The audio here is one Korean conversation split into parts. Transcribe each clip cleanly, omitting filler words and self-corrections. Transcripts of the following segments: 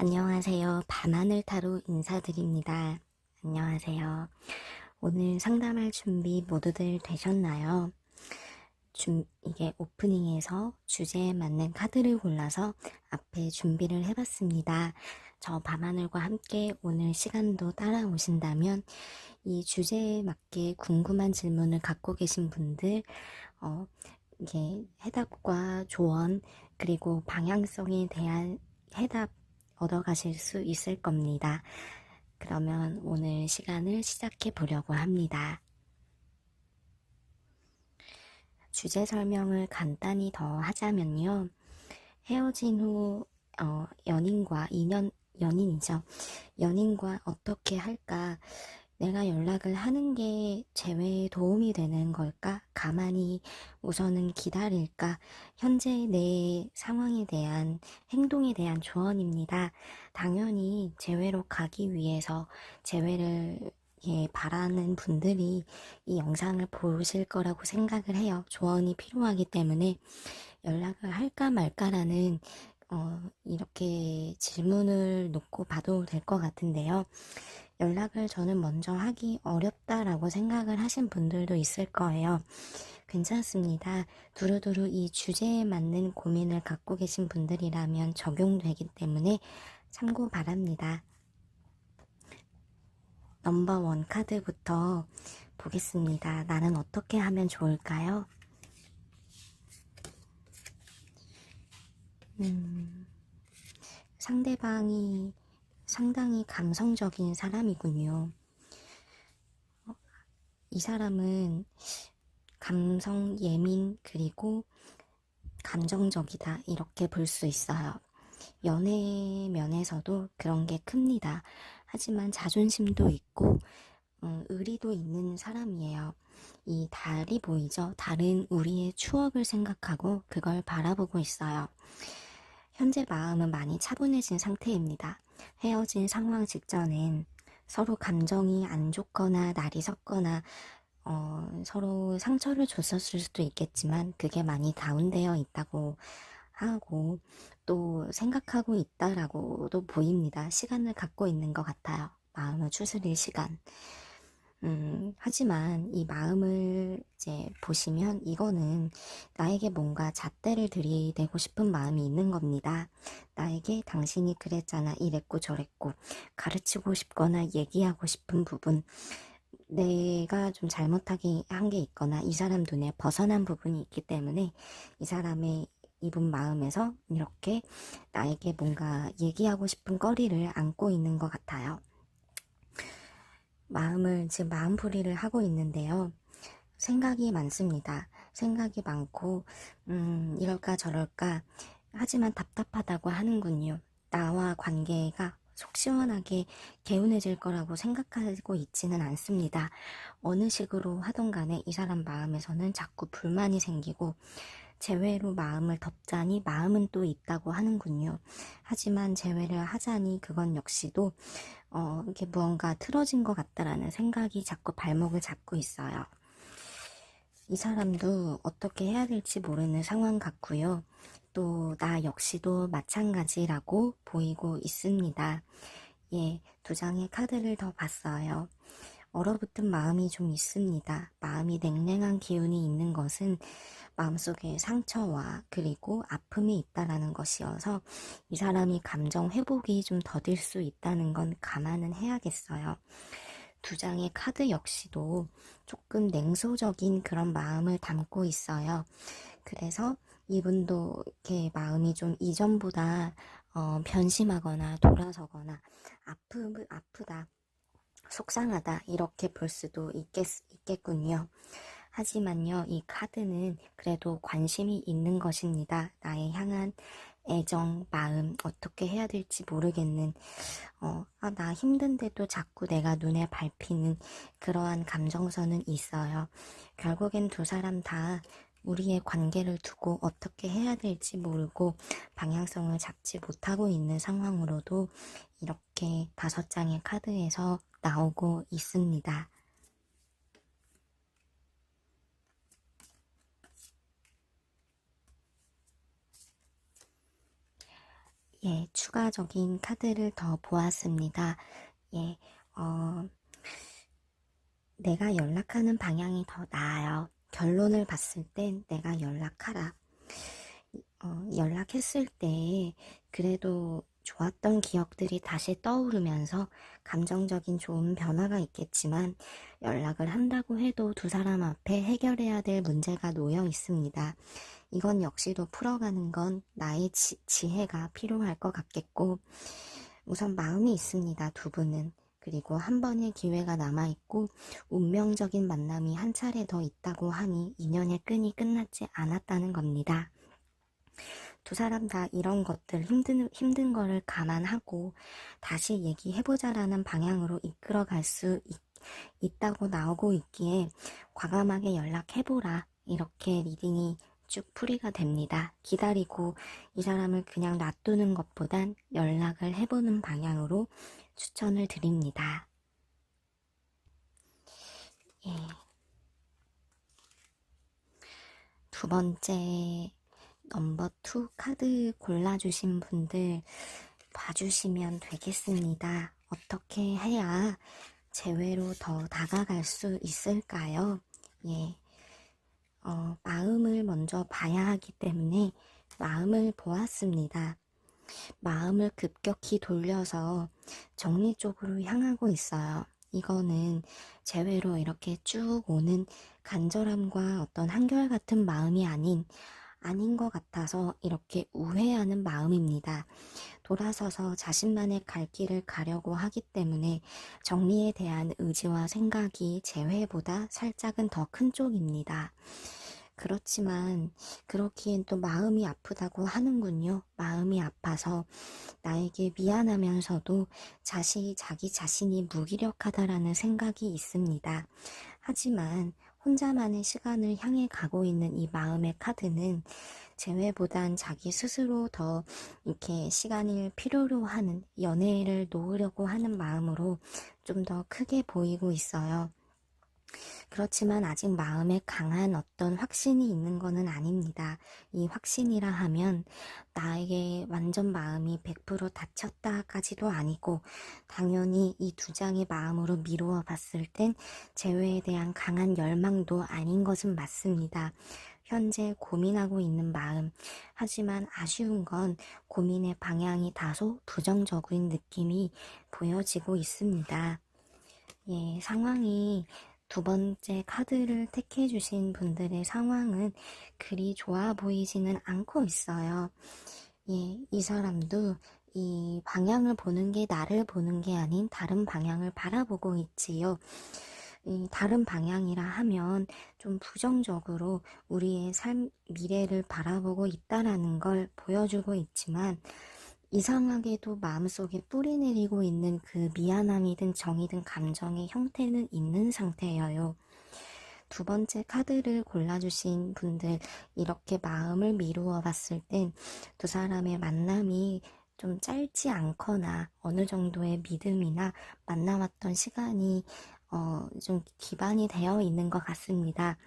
안녕하세요. 밤하늘 타로 인사드립니다. 안녕하세요. 오늘 상담할 준비 모두들 되셨나요? 이게 오프닝에서 주제에 맞는 카드를 골라서 앞에 준비를 해봤습니다. 저 밤하늘과 함께 오늘 시간도 따라오신다면 이 주제에 맞게 궁금한 질문을 갖고 계신 분들, 이게 해답과 조언, 그리고 방향성에 대한 해답 얻어가실 수 있을 겁니다. 그러면 오늘 시간을 시작해 보려고 합니다. 주제 설명을 간단히 더 하자면요. 헤어진 후 연인이죠. 연인과 어떻게 할까? 내가 연락을 하는 게 재회에 도움이 되는 걸까? 가만히 우선은 기다릴까? 현재 내 상황에 대한 행동에 대한 조언입니다. 당연히 재회로 가기 위해서 재회를 바라는 분들이 이 영상을 보실 거라고 생각을 해요. 조언이 필요하기 때문에 연락을 할까 말까라는 이렇게 질문을 놓고 봐도 될 것 같은데요. 연락을 저는 먼저 하기 어렵다라고 생각을 하신 분들도 있을 거예요. 괜찮습니다. 두루두루 이 주제에 맞는 고민을 갖고 계신 분들이라면 적용되기 때문에 참고 바랍니다. 넘버 원 카드부터 보겠습니다. 나는 어떻게 하면 좋을까요? 상대방이 상당히 감성적인 사람이군요. 이 사람은 감성 예민 그리고 감정적이다 이렇게 볼 수 있어요. 연애 면에서도 그런 게 큽니다. 하지만 자존심도 있고 의리도 있는 사람이에요. 이 달이 보이죠? 달은 우리의 추억을 생각하고 그걸 바라보고 있어요. 현재 마음은 많이 차분해진 상태입니다. 헤어진 상황 직전엔 서로 감정이 안 좋거나 날이 섰거나 서로 상처를 줬었을 수도 있겠지만 그게 많이 다운되어 있다고 하고 또 생각하고 있다라고도 보입니다. 시간을 갖고 있는 것 같아요. 마음을 추스릴 시간. 하지만 이 마음을 이제 보시면 이거는 나에게 뭔가 잣대를 들이대고 싶은 마음이 있는 겁니다. 나에게 당신이 그랬잖아, 이랬고 저랬고 가르치고 싶거나 얘기하고 싶은 부분, 내가 좀 잘못하게 한 게 있거나 이 사람 눈에 벗어난 부분이 있기 때문에 이 사람의 이분 마음에서 이렇게 나에게 뭔가 얘기하고 싶은 거리를 안고 있는 것 같아요. 지금 마음풀이를 하고 있는데요. 생각이 많습니다. 생각이 많고, 이럴까 저럴까. 하지만 답답하다고 하는군요. 나와 관계가 속 시원하게 개운해질 거라고 생각하고 있지는 않습니다. 어느 식으로 하던 간에 이 사람 마음에서는 자꾸 불만이 생기고, 재회로 마음을 덮자니 마음은 또 있다고 하는군요. 하지만 재회를 하자니 그건 역시도 이게 무언가 틀어진 것 같다라는 생각이 자꾸 발목을 잡고 있어요. 이 사람도 어떻게 해야 될지 모르는 상황 같고요. 또 나 역시도 마찬가지라고 보이고 있습니다. 예, 두 장의 카드를 더 봤어요. 얼어붙은 마음이 좀 있습니다. 마음이 냉랭한 기운이 있는 것은 마음속에 상처와 그리고 아픔이 있다라는 것이어서 이 사람이 감정 회복이 좀 더딜 수 있다는 건 감안은 해야겠어요. 두 장의 카드 역시도 조금 냉소적인 그런 마음을 담고 있어요. 그래서 이분도 이렇게 마음이 좀 이전보다 변심하거나 돌아서거나 아프다, 속상하다 이렇게 볼 수도 있겠군요. 하지만요, 이 카드는 그래도 관심이 있는 것입니다. 나의 향한 애정, 마음, 어떻게 해야 될지 모르겠는, 나 힘든데도 자꾸 내가 눈에 밟히는 그러한 감정선은 있어요. 결국엔 두 사람 다 우리의 관계를 두고 어떻게 해야 될지 모르고 방향성을 잡지 못하고 있는 상황으로도 이렇게 5장의 카드에서 나오고 있습니다. 예, 추가적인 카드를 더 보았습니다. 예, 어, 내가 연락하는 방향이 더 나아요. 결론을 봤을 땐 내가 연락하라. 연락했을 때 그래도 좋았던 기억들이 다시 떠오르면서 감정적인 좋은 변화가 있겠지만 연락을 한다고 해도 두 사람 앞에 해결해야 될 문제가 놓여 있습니다. 이건 역시도 풀어가는 건 나의 지혜가 필요할 것 같겠고, 우선 마음이 있습니다, 두 분은. 그리고 한 번의 기회가 남아있고 운명적인 만남이 한 차례 더 있다고 하니 인연의 끈이 끝나지 않았다는 겁니다. 두 사람 다 이런 것들 힘든 거를 감안하고 다시 얘기해보자라는 방향으로 이끌어갈 수 있다고 나오고 있기에 과감하게 연락해보라, 이렇게 리딩이 쭉 풀이가 됩니다. 기다리고 이 사람을 그냥 놔두는 것보단 연락을 해보는 방향으로 추천을 드립니다. 예. 두 번째 넘버 2 카드 골라주신 분들 봐주시면 되겠습니다. 어떻게 해야 재회로 더 다가갈 수 있을까요? 예. 마음을 먼저 봐야 하기 때문에 마음을 보았습니다. 마음을 급격히 돌려서 정리 쪽으로 향하고 있어요. 이거는 재회로 이렇게 쭉 오는 간절함과 어떤 한결같은 마음이 아닌 것 같아서 이렇게 우회하는 마음입니다. 돌아서서 자신만의 갈 길을 가려고 하기 때문에 정리에 대한 의지와 생각이 재회보다 살짝은 더 큰 쪽입니다. 그렇지만 그렇기엔 또 마음이 아프다고 하는군요. 마음이 아파서 나에게 미안하면서도 자기 자신이 무기력하다라는 생각이 있습니다. 하지만 혼자만의 시간을 향해 가고 있는 이 마음의 카드는 재회보단 자기 스스로 더 이렇게 시간을 필요로 하는, 연애를 놓으려고 하는 마음으로 좀 더 크게 보이고 있어요. 그렇지만 아직 마음에 강한 어떤 확신이 있는 것은 아닙니다. 이 확신이라 하면 나에게 완전 마음이 100% 닫혔다까지도 아니고, 당연히 이 두 장의 마음으로 미루어 봤을 땐 재회에 대한 강한 열망도 아닌 것은 맞습니다. 현재 고민하고 있는 마음. 하지만 아쉬운 건 고민의 방향이 다소 부정적인 느낌이 보여지고 있습니다. 예, 상황이 두 번째 카드를 택해 주신 분들의 상황은 그리 좋아 보이지는 않고 있어요. 예, 이 사람도 이 방향을 보는 게 나를 보는 게 아닌 다른 방향을 바라보고 있지요. 이 다른 방향이라 하면 좀 부정적으로 우리의 미래를 바라보고 있다라는 걸 보여주고 있지만, 이상하게도 마음속에 뿌리내리고 있는 그 미안함이든 정이든 감정의 형태는 있는 상태예요. 두 번째 카드를 골라주신 분들, 이렇게 마음을 미루어 봤을 땐 두 사람의 만남이 좀 짧지 않거나 어느 정도의 믿음이나 만나왔던 시간이 좀 기반이 되어 있는 것 같습니다.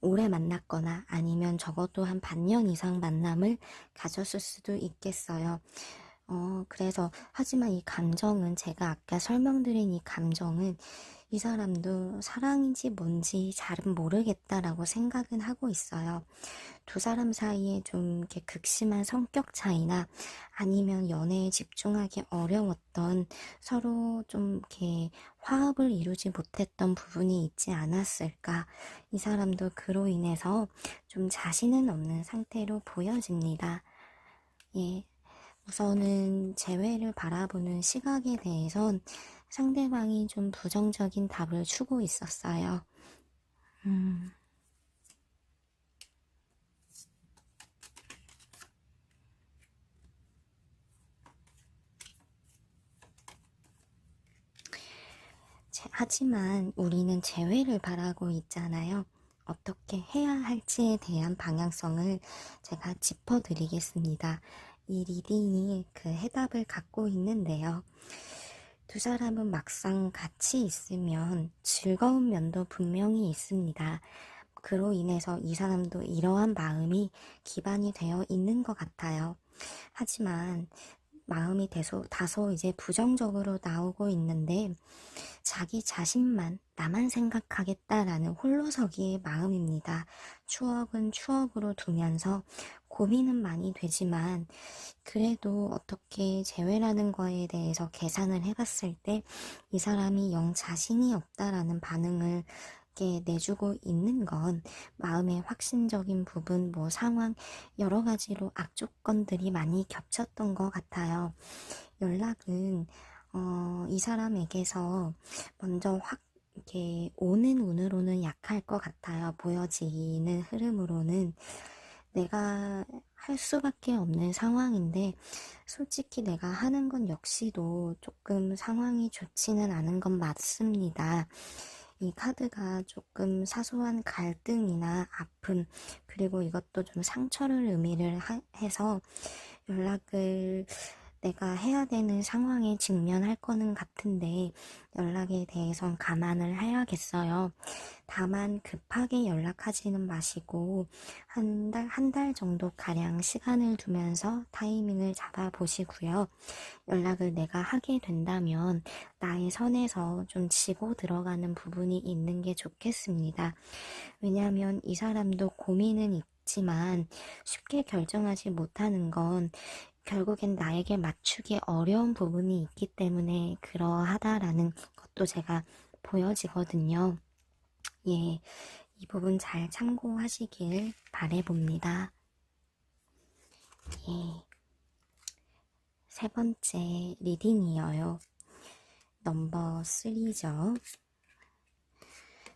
오래 만났거나 아니면 적어도 한 반년 이상 만남을 가졌을 수도 있겠어요. 그래서, 하지만 이 감정은, 제가 아까 설명드린 이 감정은 이 사람도 사랑인지 뭔지 잘은 모르겠다라고 생각은 하고 있어요. 두 사람 사이에 좀 이렇게 극심한 성격 차이나 아니면 연애에 집중하기 어려웠던, 서로 좀 이렇게 화합을 이루지 못했던 부분이 있지 않았을까. 이 사람도 그로 인해서 좀 자신은 없는 상태로 보여집니다. 예. 우선은 재회를 바라보는 시각에 대해선 상대방이 좀 부정적인 답을 주고 있었어요. 하지만 우리는 재회를 바라고 있잖아요. 어떻게 해야 할지에 대한 방향성을 제가 짚어드리겠습니다. 이 리딩이 그 해답을 갖고 있는데요. 두 사람은 막상 같이 있으면 즐거운 면도 분명히 있습니다. 그로 인해서 이 사람도 이러한 마음이 기반이 되어 있는 것 같아요. 하지만 마음이 다소 이제 부정적으로 나오고 있는데 자기 자신만 나만 생각하겠다라는 홀로서기의 마음입니다. 추억은 추억으로 두면서 고민은 많이 되지만 그래도 어떻게 재회라는 거에 대해서 계산을 해봤을 때 이 사람이 영 자신이 없다라는 반응을 이렇게 내주고 있는 건 마음의 확신적인 부분, 뭐 상황, 여러 가지로 악조건들이 많이 겹쳤던 것 같아요. 연락은 이 사람에게서 먼저 확 이렇게 오는 운으로는 약할 것 같아요. 보여지는 흐름으로는 내가 할 수밖에 없는 상황인데 솔직히 내가 하는 건 역시도 조금 상황이 좋지는 않은 건 맞습니다. 이 카드가 조금 사소한 갈등이나 아픔, 그리고 이것도 좀 상처를 의미를 해서 연락을 내가 해야 되는 상황에 직면할 거는 같은데 연락에 대해선 감안을 해야겠어요. 다만 급하게 연락하지는 마시고 한 달 정도 가량 시간을 두면서 타이밍을 잡아 보시고요. 연락을 내가 하게 된다면 나의 선에서 좀 지고 들어가는 부분이 있는 게 좋겠습니다. 왜냐하면 이 사람도 고민은 있지만 쉽게 결정하지 못하는 건 결국엔 나에게 맞추기 어려운 부분이 있기 때문에 그러하다라는 것도 제가 보여지거든요. 예, 이 부분 잘 참고하시길 바라봅니다. 예, 세 번째 리딩이에요. 넘버 3죠.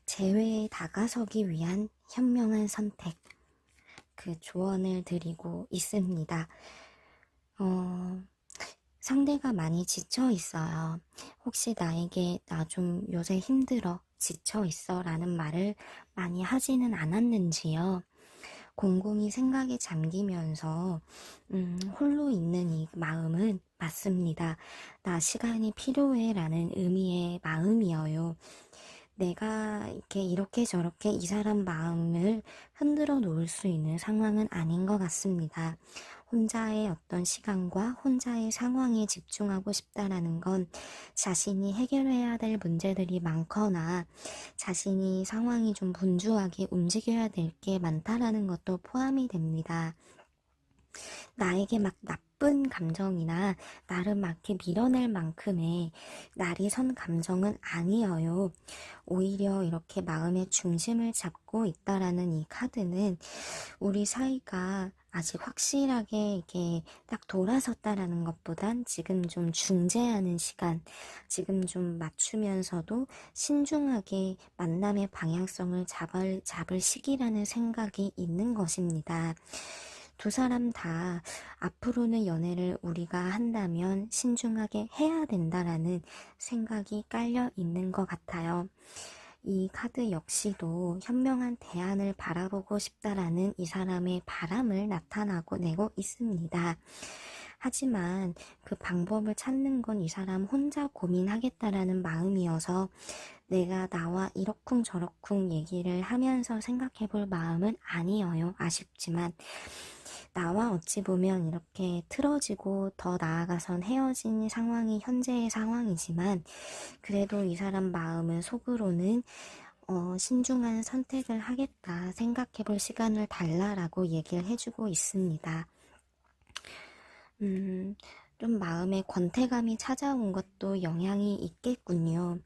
재회에 다가서기 위한 현명한 선택. 그 조언을 드리고 있습니다. 상대가 많이 지쳐 있어요. 혹시 나에게 나 좀 요새 힘들어, 지쳐 있어 라는 말을 많이 하지는 않았는지요. 곰곰이 생각에 잠기면서 홀로 있는 이 마음은 맞습니다. 나 시간이 필요해 라는 의미의 마음이어요. 내가 이렇게 저렇게 이 사람 마음을 흔들어 놓을 수 있는 상황은 아닌 것 같습니다. 혼자의 어떤 시간과 혼자의 상황에 집중하고 싶다라는 건 자신이 해결해야 될 문제들이 많거나 자신이 상황이 좀 분주하게 움직여야 될 게 많다라는 것도 포함이 됩니다. 나에게 막 나쁜 감정이나 나를 막 이렇게 밀어낼 만큼의 날이 선 감정은 아니어요. 오히려 이렇게 마음의 중심을 잡고 있다라는 이 카드는 우리 사이가 아직 확실하게 이게 딱 돌아섰다라는 것보단 지금 좀 중재하는 시간, 지금 좀 맞추면서도 신중하게 만남의 방향성을 잡을 시기라는 생각이 있는 것입니다. 두 사람 다 앞으로는 연애를 우리가 한다면 신중하게 해야 된다라는 생각이 깔려 있는 것 같아요. 이 카드 역시도 현명한 대안을 바라보고 싶다라는 이 사람의 바람을 나타나고 내고 있습니다. 하지만 그 방법을 찾는 건 이 사람 혼자 고민하겠다라는 마음이어서 내가 나와 이러쿵저러쿵 얘기를 하면서 생각해 볼 마음은 아니어요. 아쉽지만. 나와 어찌 보면 이렇게 틀어지고 더 나아가선 헤어진 상황이 현재의 상황이지만 그래도 이 사람 마음은 속으로는 신중한 선택을 하겠다 생각해 볼 시간을 달라라고 얘기를 해주고 있습니다. 좀 마음에 권태감이 찾아온 것도 영향이 있겠군요.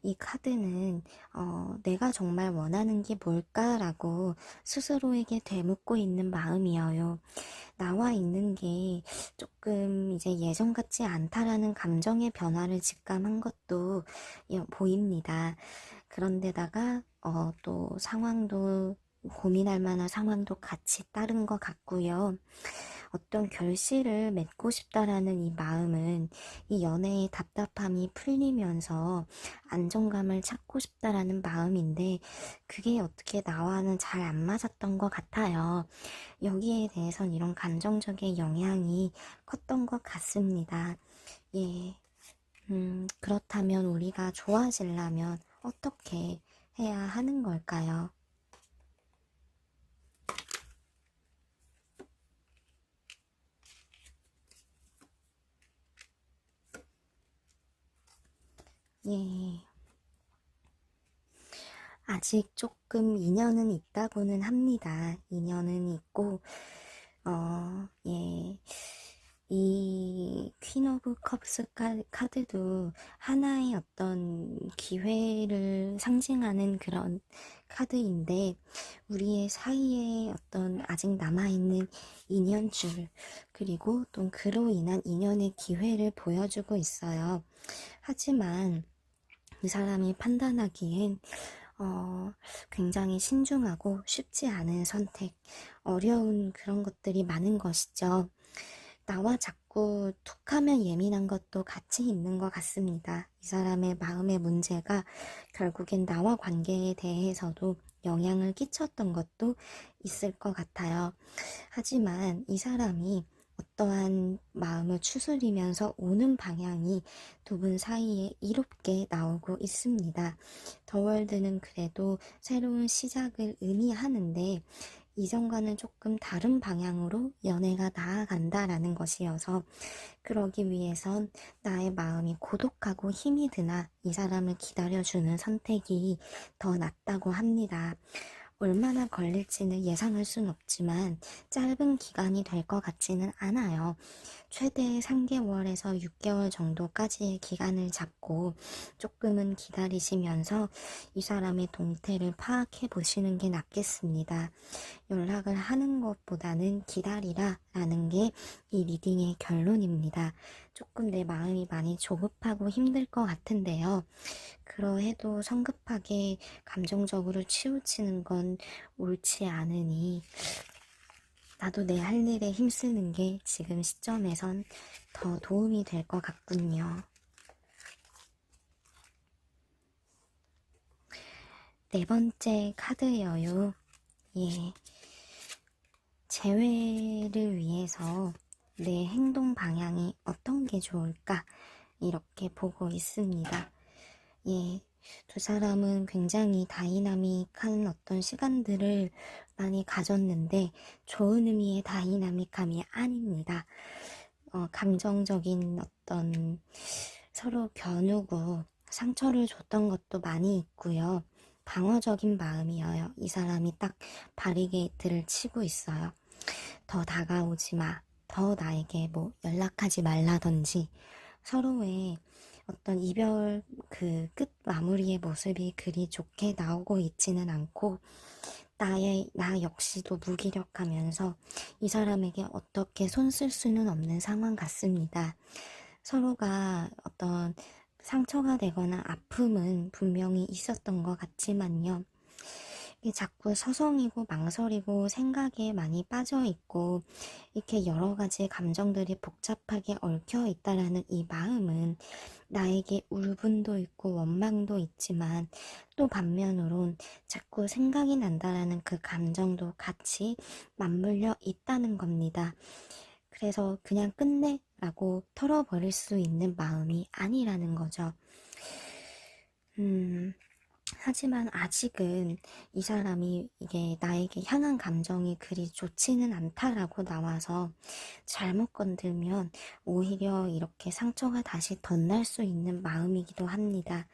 이 카드는 내가 정말 원하는 게 뭘까라고 스스로에게 되묻고 있는 마음이에요. 나와 있는 게 조금 이제 예전 같지 않다라는 감정의 변화를 직감한 것도 보입니다. 그런데다가 또 상황도 고민할 만한 상황도 같이 따른 것 같고요. 어떤 결실을 맺고 싶다라는 이 마음은 이 연애의 답답함이 풀리면서 안정감을 찾고 싶다라는 마음인데 그게 어떻게 나와는 잘 안 맞았던 것 같아요. 여기에 대해선 이런 감정적인 영향이 컸던 것 같습니다. 예. 그렇다면 우리가 좋아지려면 어떻게 해야 하는 걸까요? 예. 아직 조금 인연은 있다고는 합니다. 인연은 있고, 예. 이 퀸 오브 컵스 카드도 하나의 어떤 기회를 상징하는 그런 카드인데, 우리의 사이에 어떤 아직 남아있는 인연줄, 그리고 또 그로 인한 인연의 기회를 보여주고 있어요. 하지만 그 사람이 판단하기엔 굉장히 신중하고 쉽지 않은 선택, 어려운 그런 것들이 많은 것이죠. 나와 자꾸 툭하면 예민한 것도 같이 있는 것 같습니다. 이 사람의 마음의 문제가 결국엔 나와 관계에 대해서도 영향을 끼쳤던 것도 있을 것 같아요. 하지만 이 사람이 어떠한 마음을 추스리면서 오는 방향이 두 분 사이에 이롭게 나오고 있습니다. 더월드는 그래도 새로운 시작을 의미하는데 이전과는 조금 다른 방향으로 연애가 나아간다라는 것이어서 그러기 위해선 나의 마음이 고독하고 힘이 드나 이 사람을 기다려주는 선택이 더 낫다고 합니다. 얼마나 걸릴지는 예상할 순 없지만 짧은 기간이 될 것 같지는 않아요. 최대 3개월에서 6개월 정도까지의 기간을 잡고 조금은 기다리시면서 이 사람의 동태를 파악해 보시는 게 낫겠습니다. 연락을 하는 것보다는 기다리라 라는 게 이 리딩의 결론입니다. 조금 내 마음이 많이 조급하고 힘들 것 같은데요. 그러해도 성급하게 감정적으로 치우치는 건 옳지 않으니 나도 내 할 일에 힘쓰는 게 지금 시점에선 더 도움이 될 것 같군요. 네 번째 카드예요. 예. 재회를 위해서 내 행동 방향이 어떤 게 좋을까? 이렇게 보고 있습니다. 예. 두 사람은 굉장히 다이나믹한 어떤 시간들을 많이 가졌는데 좋은 의미의 다이나믹함이 아닙니다. 감정적인 어떤 서로 겨누고 상처를 줬던 것도 많이 있고요. 방어적인 마음이어요. 이 사람이 딱 바리게이트를 치고 있어요. 더 다가오지 마. 더 나에게 뭐 연락하지 말라든지 서로의 어떤 이별 그 끝 마무리의 모습이 그리 좋게 나오고 있지는 않고 나 역시도 무기력하면서 이 사람에게 어떻게 손 쓸 수는 없는 상황 같습니다. 서로가 어떤 상처가 되거나 아픔은 분명히 있었던 것 같지만요. 이게 자꾸 서성이고 망설이고 생각에 많이 빠져 있고 이렇게 여러 가지 감정들이 복잡하게 얽혀 있다라는 이 마음은 나에게 울분도 있고 원망도 있지만 또 반면으론 자꾸 생각이 난다라는 그 감정도 같이 맞물려 있다는 겁니다. 그래서 그냥 끝내 라고 털어버릴 수 있는 마음이 아니라는 거죠. 하지만 아직은 이 사람이 이게 나에게 향한 감정이 그리 좋지는 않다라고 나와서 잘못 건들면 오히려 이렇게 상처가 다시 덧날 수 있는 마음이기도 합니다.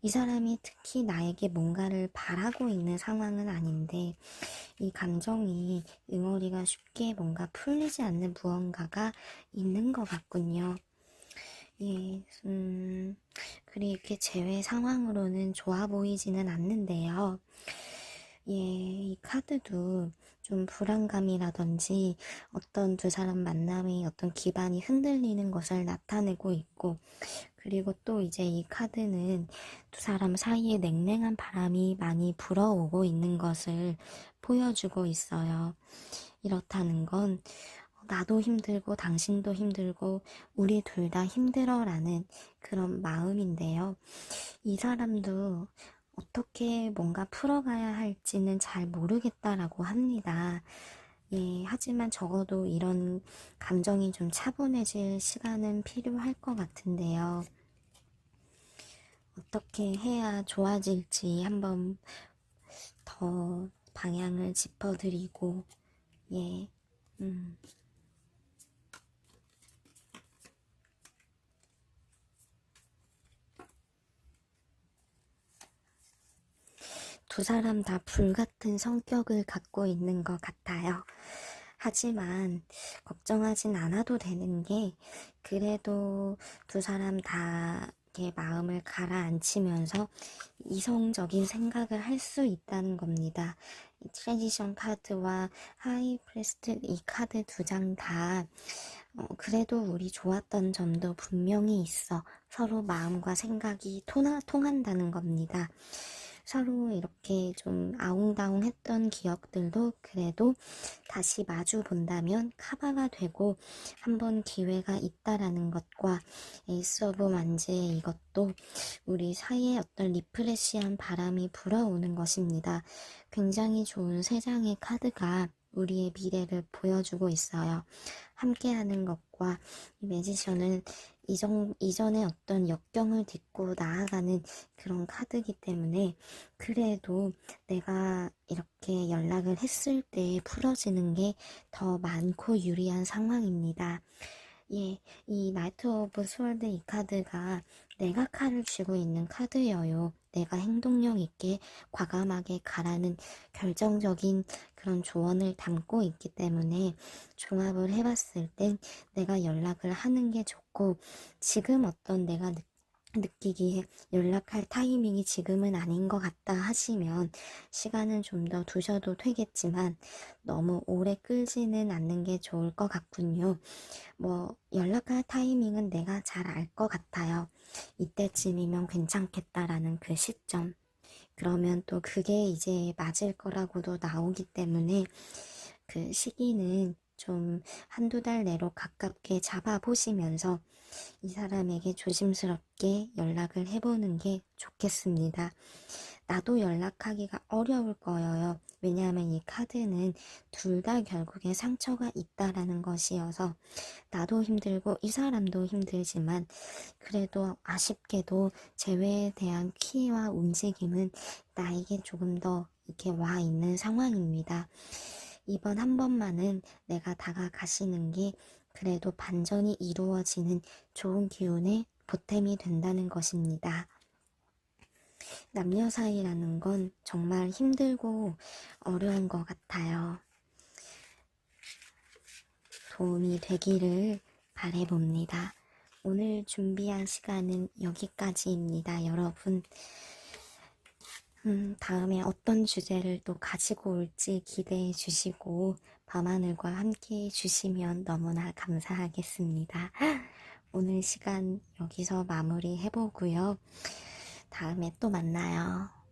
이 사람이 특히 나에게 뭔가를 바라고 있는 상황은 아닌데 이 감정이 응어리가 쉽게 뭔가 풀리지 않는 무언가가 있는 것 같군요. 예, 그렇게 재회 상황으로는 좋아 보이지는 않는데요. 예, 이 카드도 좀 불안감이라든지 어떤 두 사람 만남의 어떤 기반이 흔들리는 것을 나타내고 있고, 그리고 또 이제 이 카드는 두 사람 사이에 냉랭한 바람이 많이 불어오고 있는 것을 보여주고 있어요. 이렇다는 건 나도 힘들고 당신도 힘들고 우리 둘 다 힘들어라는 그런 마음인데요. 이 사람도 어떻게 뭔가 풀어가야 할지는 잘 모르겠다라고 합니다. 예, 하지만 적어도 이런 감정이 좀 차분해질 시간은 필요할 것 같은데요. 어떻게 해야 좋아질지 한번 더 방향을 짚어드리고, 예, 음. 두 사람 다 불같은 성격을 갖고 있는 것 같아요. 하지만 걱정하진 않아도 되는 게 그래도 두 사람 다 이렇게 마음을 가라앉히면서 이성적인 생각을 할 수 있다는 겁니다. 이 트랜지션 카드와 하이 프레스트 이 카드 두 장 다 그래도 우리 좋았던 점도 분명히 있어. 서로 마음과 생각이 통한다는 겁니다. 서로 이렇게 좀 아웅다웅했던 기억들도 그래도 다시 마주 본다면 커버가 되고 한번 기회가 있다라는 것과 에이스 오브 만지의 이것도 우리 사이에 어떤 리프레시한 바람이 불어오는 것입니다. 굉장히 좋은 세 장의 카드가 우리의 미래를 보여주고 있어요. 함께하는 것과 이 매지션은 이전의 어떤 역경을 딛고 나아가는 그런 카드이기 때문에 그래도 내가 이렇게 연락을 했을 때 풀어지는 게 더 많고 유리한 상황입니다. 예, 이 나이트 오브 스월드 이 카드가 내가 칼을 쥐고 있는 카드여요. 내가 행동력 있게 과감하게 가라는 결정적인 그런 조언을 담고 있기 때문에 종합을 해봤을 땐 내가 연락을 하는 게 좋고 지금 어떤 내가 느끼기에 연락할 타이밍이 지금은 아닌 것 같다 하시면 시간은 좀 더 두셔도 되겠지만 너무 오래 끌지는 않는 게 좋을 것 같군요. 뭐 연락할 타이밍은 내가 잘 알 것 같아요. 이때쯤이면 괜찮겠다라는 그 시점. 그러면 또 그게 이제 맞을 거라고도 나오기 때문에 그 시기는 좀 한두 달 내로 가깝게 잡아보시면서 이 사람에게 조심스럽게 연락을 해보는 게 좋겠습니다. 나도 연락하기가 어려울 거예요. 왜냐하면 이 카드는 둘 다 결국에 상처가 있다라는 것이어서 나도 힘들고 이 사람도 힘들지만 그래도 아쉽게도 재회에 대한 키와 움직임은 나에게 조금 더 이렇게 와 있는 상황입니다. 이번 한 번만은 내가 다가가시는 게 그래도 반전이 이루어지는 좋은 기운의 보탬이 된다는 것입니다. 남녀 사이라는 건 정말 힘들고 어려운 것 같아요. 도움이 되기를 바라봅니다. 오늘 준비한 시간은 여기까지입니다, 여러분. 다음에 어떤 주제를 또 가지고 올지 기대해 주시고 밤하늘과 함께 해 주시면 너무나 감사하겠습니다. 오늘 시간 여기서 마무리 해보고요. 다음에 또 만나요.